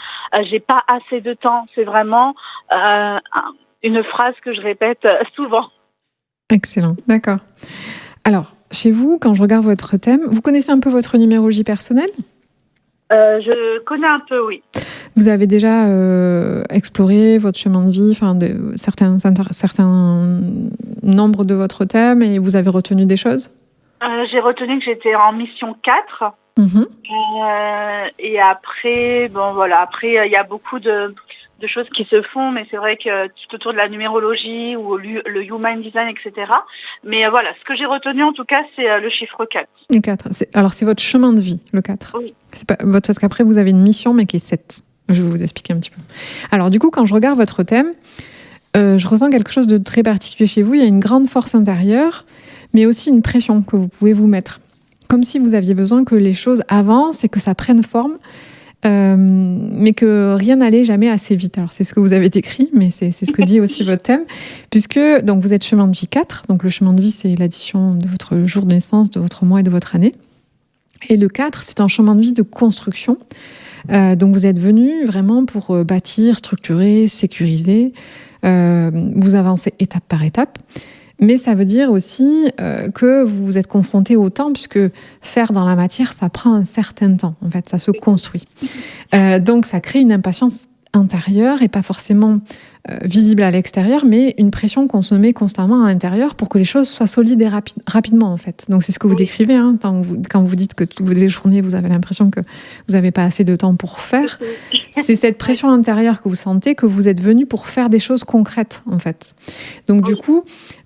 j'ai pas assez de temps. C'est vraiment une phrase que je répète souvent. Excellent, d'accord. Alors, chez vous, quand je regarde votre thème, vous connaissez un peu votre numérologie personnelle ? Je connais un peu, oui. Vous avez déjà exploré votre chemin de vie, certains nombres de votre thème et vous avez retenu des choses ? J'ai retenu que j'étais en mission 4. Et après, après il y a beaucoup de choses qui se font, mais c'est vrai que tout autour de la numérologie ou le human design, etc. Mais voilà, ce que j'ai retenu en tout cas, c'est le chiffre 4. Le 4. Alors c'est votre chemin de vie, le 4. Oui. Parce qu'après vous avez une mission, mais qui est 7. Je vais vous expliquer un petit peu. Alors du coup, quand je regarde votre thème, je ressens quelque chose de très particulier chez vous. Il y a une grande force intérieure, mais aussi une pression que vous pouvez vous mettre. Comme si vous aviez besoin que les choses avancent et que ça prenne forme, mais que rien n'allait jamais assez vite. Alors c'est ce que vous avez écrit, mais c'est ce que dit aussi votre thème, puisque donc, vous êtes chemin de vie 4, donc le chemin de vie c'est l'addition de votre jour de naissance, de votre mois et de votre année. Et le 4, c'est un chemin de vie de construction. Donc vous êtes venu vraiment pour bâtir, structurer, sécuriser, vous avancez étape par étape. Mais ça veut dire aussi que vous vous êtes confronté au temps, puisque faire dans la matière, ça prend un certain temps. En fait, ça se construit. Donc, ça crée une impatience intérieure et pas forcément visible à l'extérieur, mais une pression qu'on se met constamment à l'intérieur pour que les choses soient solides et rapidement, en fait. Donc, c'est ce que vous décrivez quand vous dites que toutes vos journées, vous avez l'impression que vous n'avez pas assez de temps pour faire. C'est cette pression intérieure que vous sentez, que vous êtes venu pour faire des choses concrètes, en fait. Donc, du coup,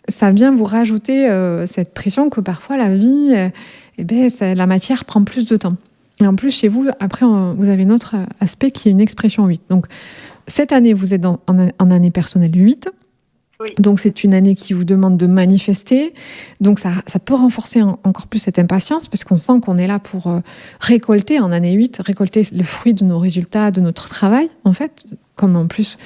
ça vient vous rajouter cette pression que parfois la vie, la matière prend plus de temps. Et en plus, chez vous, après, vous avez un autre aspect qui est une expression 8. Donc, cette année, vous êtes en année personnelle 8. Oui. Donc, c'est une année qui vous demande de manifester. Donc, ça peut renforcer encore plus cette impatience, parce qu'on sent qu'on est là pour récolter, en année 8, récolter le fruit de nos résultats, de notre travail, en fait. Comme en plus,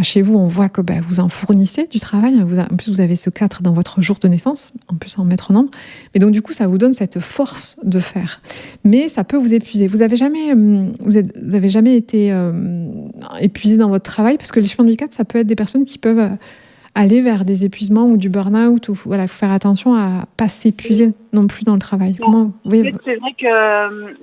chez vous, on voit que vous en fournissez du travail. En plus, vous avez ce 4 dans votre jour de naissance, en plus en maître nombre. Et donc, du coup, ça vous donne cette force de faire. Mais ça peut vous épuiser. Vous avez jamais été épuisé dans votre travail, parce que les chemins de vie 4, ça peut être des personnes qui peuvent aller vers des épuisements ou du burn-out. Ou, voilà, faut faire attention à ne pas s'épuiser non plus dans le travail. C'est vrai que...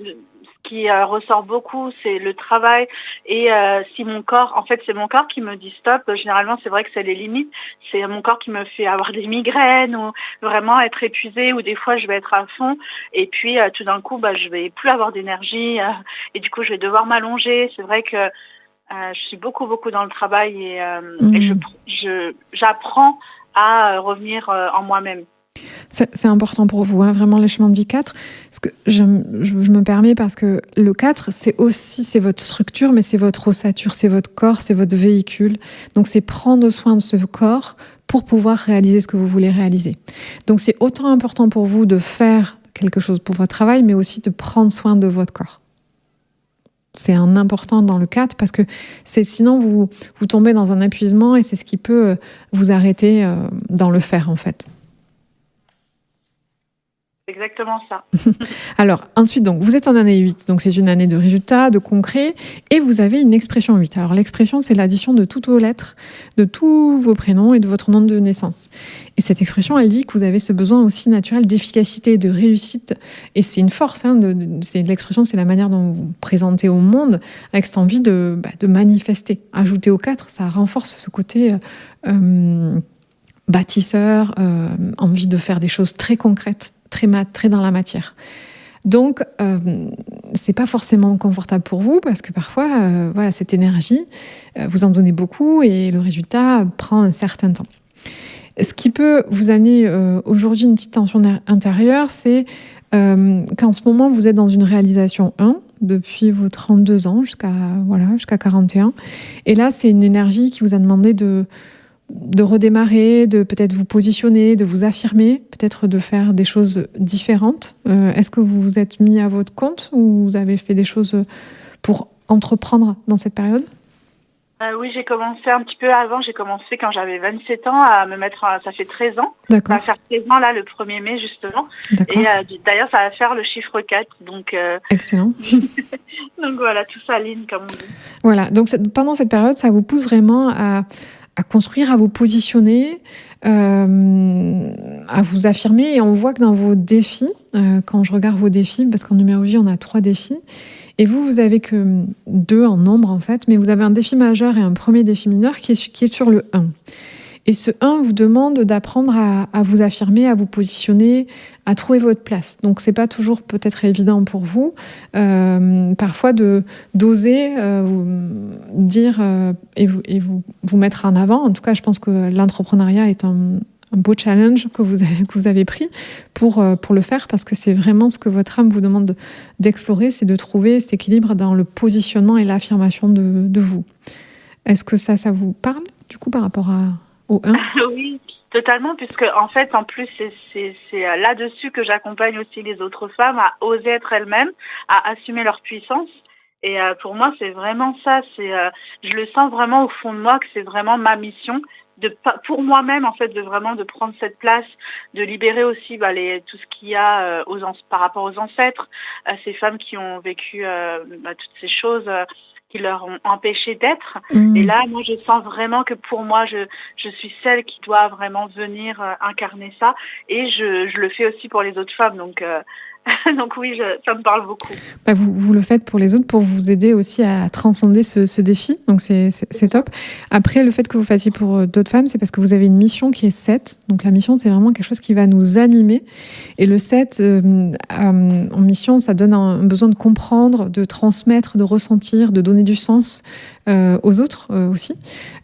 qui ressort beaucoup, c'est le travail et si mon corps, en fait c'est mon corps qui me dit stop, généralement c'est vrai que c'est les limites, c'est mon corps qui me fait avoir des migraines ou vraiment être épuisée ou des fois je vais être à fond et puis tout d'un coup je vais plus avoir d'énergie et du coup je vais devoir m'allonger. C'est vrai que je suis beaucoup dans le travail et j'apprends à revenir en moi-même. C'est important pour vous, vraiment, les chemins de vie 4. Parce que je me permets, parce que le 4, c'est votre structure, mais c'est votre ossature, c'est votre corps, c'est votre véhicule. Donc, c'est prendre soin de ce corps pour pouvoir réaliser ce que vous voulez réaliser. Donc, c'est autant important pour vous de faire quelque chose pour votre travail, mais aussi de prendre soin de votre corps. C'est un important dans le 4, parce que sinon, vous tombez dans un épuisement et c'est ce qui peut vous arrêter dans le faire, en fait. exactement ça. Alors, ensuite, donc, vous êtes en année 8, donc c'est une année de résultats, de concret, et vous avez une expression 8. Alors, l'expression, c'est l'addition de toutes vos lettres, de tous vos prénoms et de votre nom de naissance. Et cette expression, elle dit que vous avez ce besoin aussi naturel d'efficacité, de réussite, et c'est une force, hein, l'expression, c'est la manière dont vous vous présentez au monde, avec cette envie de manifester. Ajouter au 4, ça renforce ce côté bâtisseur, envie de faire des choses très concrètes, très dans la matière. Donc, c'est pas forcément confortable pour vous parce que parfois, voilà, cette énergie, vous en donnez beaucoup et le résultat prend un certain temps. Ce qui peut vous amener aujourd'hui une petite tension intérieure, c'est qu'en ce moment, vous êtes dans une réalisation 1 depuis vos 32 ans jusqu'à 41. Et là, c'est une énergie qui vous a demandé de redémarrer, de peut-être vous positionner, de vous affirmer, peut-être de faire des choses différentes. Est-ce que vous vous êtes mis à votre compte ou vous avez fait des choses pour entreprendre dans cette période ? Oui, j'ai commencé un petit peu avant. J'ai commencé quand j'avais 27 ans à me mettre... Ça fait 13 ans. D'accord. Ça va faire 13 ans là le 1er mai justement. D'accord. Et d'ailleurs, ça va faire le chiffre 4. Donc, excellent. donc voilà, tout s'aligne comme on dit. Voilà, donc pendant cette période, ça vous pousse vraiment à construire, à vous positionner, à vous affirmer. Et on voit que dans vos défis, quand je regarde vos défis, parce qu'en numérologie, on a 3 défis, et vous avez que 2 en nombre, en fait, mais vous avez un défi majeur et un premier défi mineur qui est sur le 1. Et ce 1 vous demande d'apprendre à vous affirmer, à vous positionner, à trouver votre place. Donc, c'est pas toujours peut-être évident pour vous, parfois d'oser dire et vous mettre en avant. En tout cas, je pense que l'entrepreneuriat est un beau challenge que vous avez pris pour le faire, parce que c'est vraiment ce que votre âme vous demande d'explorer, c'est de trouver cet équilibre dans le positionnement et l'affirmation de vous. Est-ce que ça vous parle, du coup, par rapport au 1 ? Oui, totalement, puisque en fait, en plus, c'est là-dessus que j'accompagne aussi les autres femmes à oser être elles-mêmes, à assumer leur puissance. Et pour moi, c'est vraiment ça. Je le sens vraiment au fond de moi que c'est vraiment ma mission. Pour moi-même, en fait, de prendre cette place, de libérer aussi tout ce qu'il y a par rapport aux ancêtres, ces femmes qui ont vécu toutes ces choses qui leur ont empêché d'être. Et là, moi, je sens vraiment que pour moi, je suis celle qui doit vraiment venir incarner ça. Et je le fais aussi pour les autres femmes. Donc oui, ça me parle beaucoup. Vous le faites pour les autres, pour vous aider aussi à transcender ce défi. Donc c'est top. Après, le fait que vous fassiez pour d'autres femmes, c'est parce que vous avez une mission qui est 7. Donc la mission, c'est vraiment quelque chose qui va nous animer. Et le 7, en mission, ça donne un besoin de comprendre, de transmettre, de ressentir, de donner du sens aux autres aussi.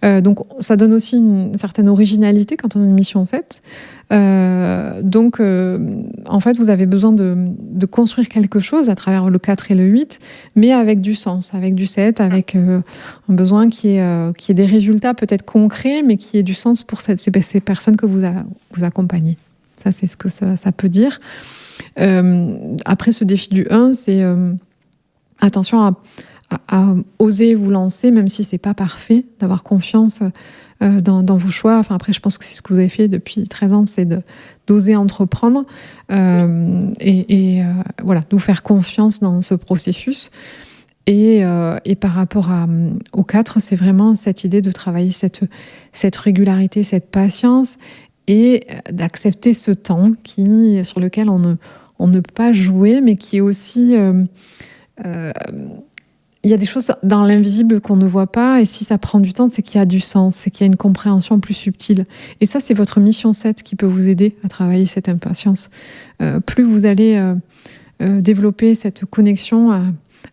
Donc ça donne aussi une certaine originalité quand on a une mission 7. Donc, en fait, vous avez besoin de construire quelque chose à travers le 4 et le 8, mais avec du sens, avec du 7, avec un besoin qui est des résultats peut-être concrets, mais qui ait du sens pour ces personnes que vous accompagnez. Ça, c'est ce que ça peut dire. Après, ce défi du 1, c'est attention à oser vous lancer, même si c'est pas parfait, d'avoir confiance dans vos choix. Enfin, après, je pense que c'est ce que vous avez fait depuis 13 ans, c'est d'oser entreprendre et voilà, de vous faire confiance dans ce processus. Et par rapport au 4, c'est vraiment cette idée de travailler cette régularité, cette patience et d'accepter ce temps sur lequel on ne peut pas jouer, mais qui est aussi... il y a des choses dans l'invisible qu'on ne voit pas, et si ça prend du temps, c'est qu'il y a du sens, c'est qu'il y a une compréhension plus subtile. Et ça, c'est votre mission 7 qui peut vous aider à travailler cette impatience. Plus vous allez développer cette connexion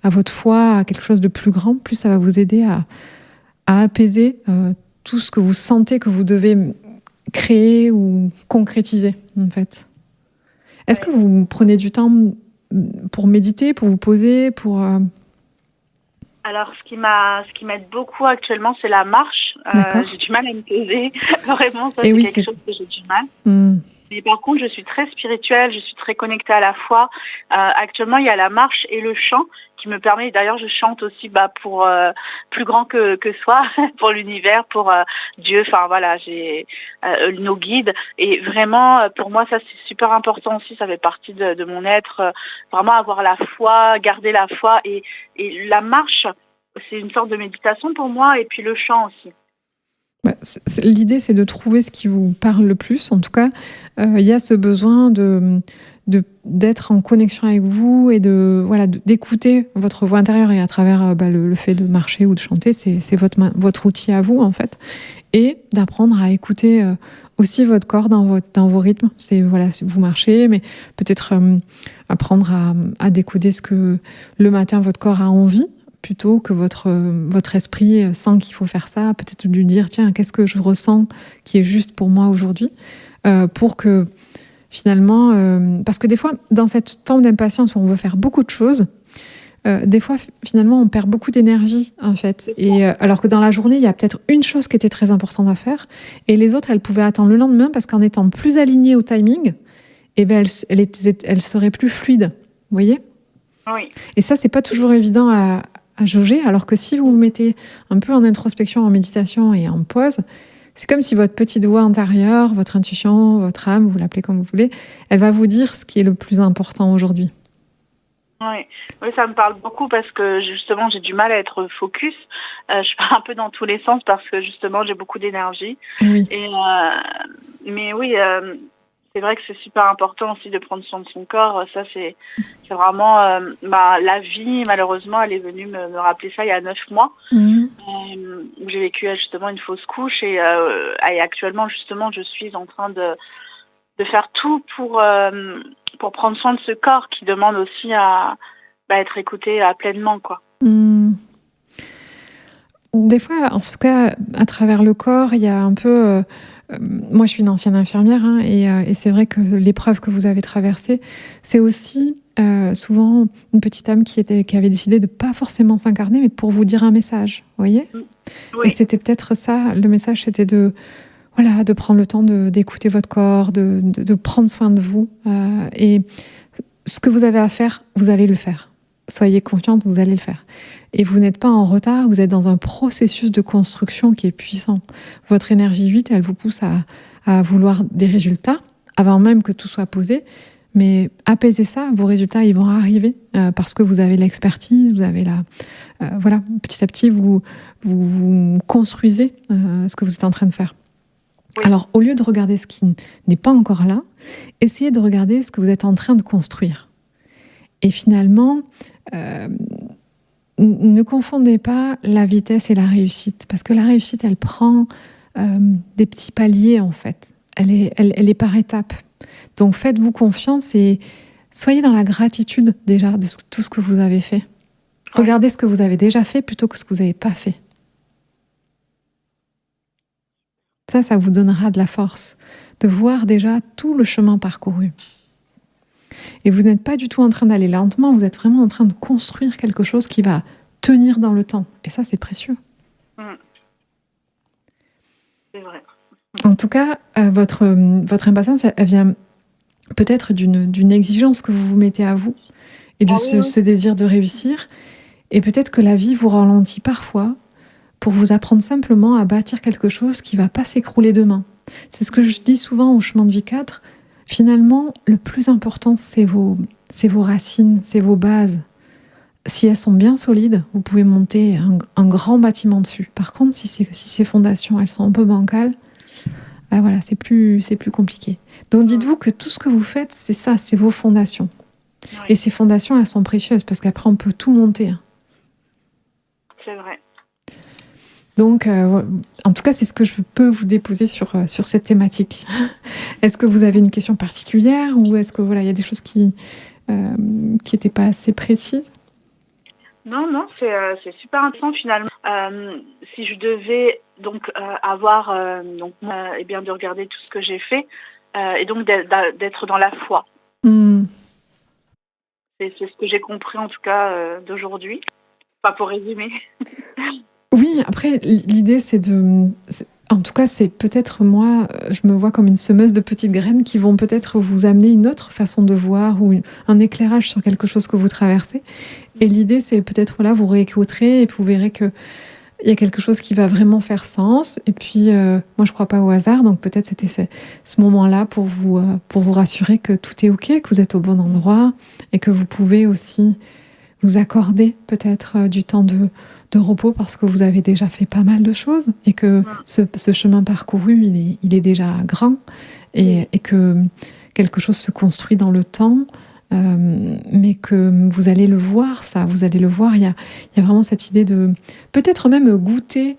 à votre foi, à quelque chose de plus grand, plus ça va vous aider à apaiser tout ce que vous sentez que vous devez créer ou concrétiser, en fait. Est-ce que vous prenez du temps pour méditer, pour vous poser, pour... Alors, ce qui m'aide beaucoup actuellement, c'est la marche. J'ai du mal à me poser. Vraiment, ça, c'est quelque chose que j'ai du mal. Mais par contre, je suis très spirituelle, je suis très connectée à la foi. Actuellement, il y a la marche et le chant qui me permet, d'ailleurs, je chante aussi pour plus grand que soi, pour l'univers, pour Dieu. Enfin voilà, j'ai nos guides. Et vraiment, pour moi, ça c'est super important aussi. Ça fait partie de mon être. Vraiment avoir la foi, garder la foi. Et la marche, c'est une sorte de méditation pour moi. Et puis le chant aussi. L'idée, c'est de trouver ce qui vous parle le plus. En tout cas, il y a ce besoin d'être en connexion avec vous et d'écouter votre voix intérieure. Et à travers le fait de marcher ou de chanter, c'est votre outil à vous, en fait. Et d'apprendre à écouter aussi votre corps dans vos rythmes. Si vous marchez, mais peut-être apprendre à décoder ce que le matin votre corps a envie, plutôt que votre esprit sent qu'il faut faire ça, peut-être lui dire, tiens, qu'est-ce que je ressens qui est juste pour moi aujourd'hui, pour que finalement, parce que des fois, dans cette forme d'impatience où on veut faire beaucoup de choses, des fois, finalement, on perd beaucoup d'énergie, en fait. Et alors que dans la journée, il y a peut-être une chose qui était très importante à faire, et les autres, elles pouvaient attendre le lendemain, parce qu'en étant plus alignées au timing, elles seraient plus fluides. Vous voyez ? Oui. Et ça, c'est pas toujours évident à jauger, alors que si vous vous mettez un peu en introspection, en méditation et en pause, c'est comme si votre petite voix intérieure, votre intuition, votre âme, vous l'appelez comme vous voulez, elle va vous dire ce qui est le plus important aujourd'hui. Oui, ça me parle beaucoup parce que justement j'ai du mal à être focus. Je pars un peu dans tous les sens parce que justement j'ai beaucoup d'énergie. Oui. Mais oui, c'est vrai que c'est super important aussi de prendre soin de son corps. Ça, c'est vraiment la vie, malheureusement, elle est venue me rappeler ça il y a 9 mois. Où j'ai vécu justement une fausse couche et actuellement, justement, je suis en train de faire tout pour prendre soin de ce corps qui demande aussi à être écouté pleinement, quoi. Des fois, en tout cas, à travers le corps, il y a un peu... moi, je suis une ancienne infirmière, et c'est vrai que l'épreuve que vous avez traversée, c'est aussi souvent une petite âme qui avait décidé de pas forcément s'incarner, mais pour vous dire un message, vous voyez ? Oui. Et c'était peut-être ça, le message, c'était de prendre le temps d'écouter votre corps, de prendre soin de vous. Et ce que vous avez à faire, vous allez le faire. Soyez confiante, vous allez le faire. Et vous n'êtes pas en retard, vous êtes dans un processus de construction qui est puissant. Votre énergie 8, elle vous pousse à vouloir des résultats, avant même que tout soit posé. Mais apaisez ça, vos résultats, ils vont arriver, parce que vous avez l'expertise, vous avez petit à petit, vous construisez ce que vous êtes en train de faire. Oui. Alors, au lieu de regarder ce qui n'est pas encore là, essayez de regarder ce que vous des train de construire. Et finalement, ne confondez pas la vitesse et la réussite, parce que la réussite, elle prend des petits paliers, en fait. Elle est par étapes. Donc, faites-vous confiance et soyez dans la gratitude déjà de tout ce que vous avez fait. Regardez ce que vous avez déjà fait plutôt que ce que vous n'avez pas fait. Ça vous donnera de la force de voir déjà tout le chemin parcouru. Et vous n'êtes pas du tout en train d'aller lentement, vous êtes vraiment en train de construire quelque chose qui va tenir dans le temps. Et ça, c'est précieux. C'est vrai. En tout cas, votre impatience, elle vient peut-être d'une exigence que vous vous mettez à vous et de ce désir de réussir. Et peut-être que la vie vous ralentit parfois pour vous apprendre simplement à bâtir quelque chose qui ne va pas s'écrouler demain. C'est ce que je dis souvent au chemin de vie 4. Finalement, le plus important, c'est vos racines, c'est vos bases. Si elles sont bien solides, vous pouvez monter un grand bâtiment dessus. Par contre, si ces fondations, elles sont un peu bancales, c'est plus compliqué. Donc dites-vous que tout ce que vous faites, c'est ça, c'est vos fondations. Oui. Et ces fondations, elles sont précieuses parce qu'après, on peut tout monter. C'est vrai. Donc, en tout cas, c'est ce que je peux vous déposer sur cette thématique. Est-ce que vous avez une question particulière ou est-ce que il y a des choses qui n'étaient pas assez précises ? Non, c'est super intéressant finalement. Si je devais donc avoir de regarder tout ce que j'ai fait et donc d'être dans la foi. C'est ce que j'ai compris en tout cas d'aujourd'hui. Enfin, pour résumer. Oui, après, l'idée, c'est En tout cas, c'est peut-être moi, je me vois comme une semeuse de petites graines qui vont peut-être vous amener une autre façon de voir ou un éclairage sur quelque chose que vous traversez. Et l'idée, c'est peut-être, voilà, vous réécouterez et puis vous verrez qu'il y a quelque chose qui va vraiment faire sens. Et puis, moi, je ne crois pas au hasard, donc peut-être c'était ce moment-là pour vous rassurer que tout est OK, que vous êtes au bon endroit et que vous pouvez aussi vous accorder peut-être du temps de repos parce que vous avez déjà fait pas mal de choses et que ce chemin parcouru, il est déjà grand et que quelque chose se construit dans le temps, mais que vous allez le voir, ça, vous allez le voir. Il y a vraiment cette idée de peut-être même goûter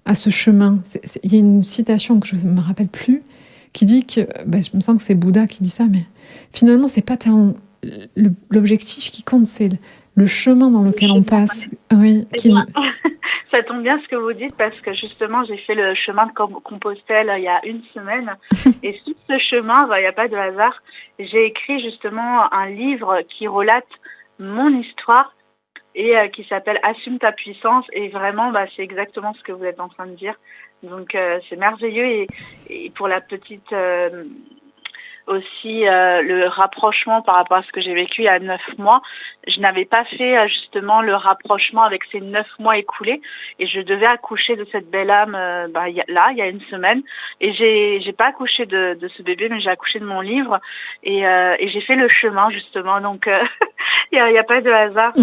à ce chemin. Il y a une citation que je ne me rappelle plus qui dit que, je me sens que c'est Bouddha qui dit ça, mais finalement, c'est pas tellement l'objectif qui compte, c'est le chemin dans lequel on passe. Oui, ça tombe bien ce que vous dites parce que justement j'ai fait le chemin de Compostelle il y a une semaine et sur ce chemin, il n'y a pas de hasard, j'ai écrit justement un livre qui relate mon histoire et qui s'appelle Assume ta puissance et vraiment c'est exactement ce que vous êtes en train de dire. Donc c'est merveilleux et pour la petite... aussi le rapprochement par rapport à ce que j'ai vécu il y a 9 mois. Je n'avais pas fait justement le rapprochement avec ces 9 mois écoulés et je devais accoucher de cette belle âme il y a une semaine et j'ai pas accouché de ce bébé mais j'ai accouché de mon livre et j'ai fait le chemin justement donc il y a pas de hasard.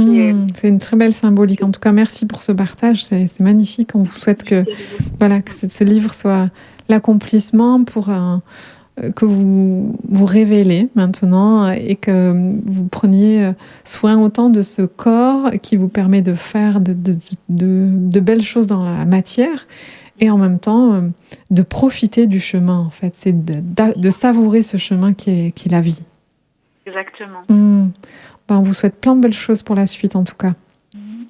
C'est une très belle symbolique. En tout cas, merci pour ce partage, c'est magnifique. On vous souhaite que ce livre soit l'accomplissement pour que vous révélez maintenant et que vous preniez soin autant de ce corps qui vous permet de faire de belles choses dans la matière et en même temps de profiter du chemin, en fait. C'est de savourer ce chemin qui est la vie. Exactement. On vous souhaite plein de belles choses pour la suite, en tout cas.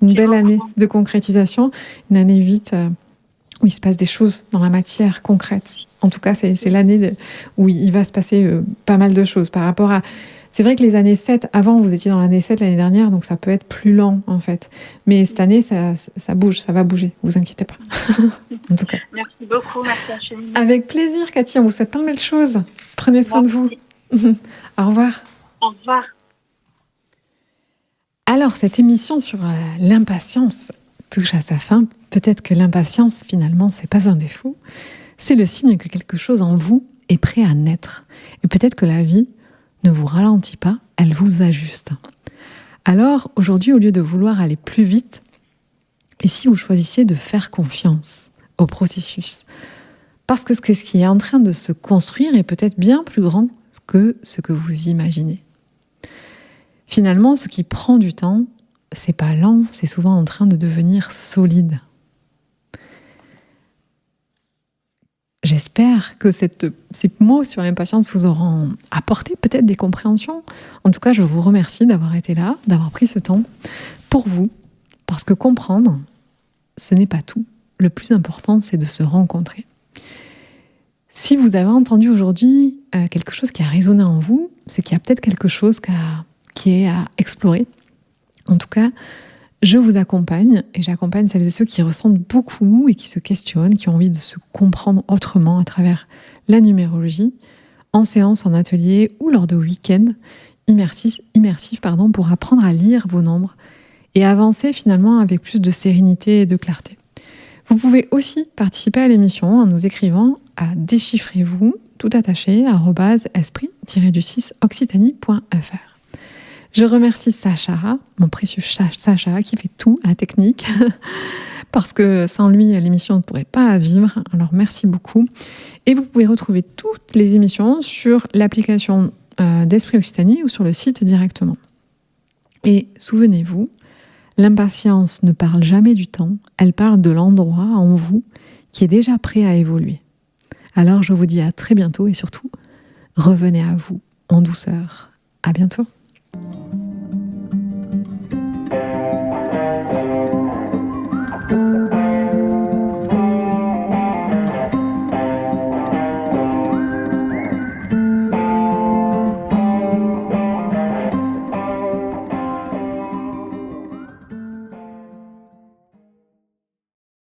Une belle année de concrétisation, une année vite où il se passe des choses dans la matière concrète. En tout cas, c'est l'année où il va se passer pas mal de choses par rapport à... C'est vrai que les années 7, avant, vous étiez dans l'année 7 l'année dernière, donc ça peut être plus lent, en fait. Mais cette année, ça bouge, ça va bouger, vous inquiétez pas. En tout cas. Merci beaucoup, merci infiniment. Avec plaisir, Cathy, on vous souhaite plein de belles choses. Prenez soin de vous. Au revoir. Au revoir. Alors, cette émission sur l'impatience touche à sa fin. Peut-être que l'impatience, finalement, c'est pas un défaut. C'est le signe que quelque chose en vous est prêt à naître. Et peut-être que la vie ne vous ralentit pas, elle vous ajuste. Alors, aujourd'hui, au lieu de vouloir aller plus vite, et si vous choisissiez de faire confiance au processus? Parce que ce qui est en train de se construire est peut-être bien plus grand que ce que vous imaginez. Finalement, ce qui prend du temps, c'est pas lent, c'est souvent en train de devenir solide. J'espère que ces mots sur l'impatience vous auront apporté peut-être des compréhensions. En tout cas, je vous remercie d'avoir été là, d'avoir pris ce temps pour vous, parce que comprendre, ce n'est pas tout. Le plus important, c'est de se rencontrer. Si vous avez entendu aujourd'hui quelque chose qui a résonné en vous, c'est qu'il y a peut-être quelque chose qui est à explorer. En tout cas, je vous accompagne et j'accompagne celles et ceux qui ressentent beaucoup et qui se questionnent, qui ont envie de se comprendre autrement à travers la numérologie, en séance, en atelier ou lors de week-ends immersifs, pour apprendre à lire vos nombres et avancer finalement avec plus de sérénité et de clarté. Vous pouvez aussi participer à l'émission en nous écrivant à déchiffrez-vous, tout attaché, @esprit-du6occitanie.fr. Je remercie Sacha, mon précieux Sacha, qui fait tout, la technique, parce que sans lui, l'émission ne pourrait pas vivre. Alors, merci beaucoup. Et vous pouvez retrouver toutes les émissions sur l'application d'Esprit Occitanie ou sur le site directement. Et souvenez-vous, l'impatience ne parle jamais du temps, elle parle de l'endroit en vous qui est déjà prêt à évoluer. Alors, je vous dis à très bientôt et surtout, revenez à vous en douceur. À bientôt.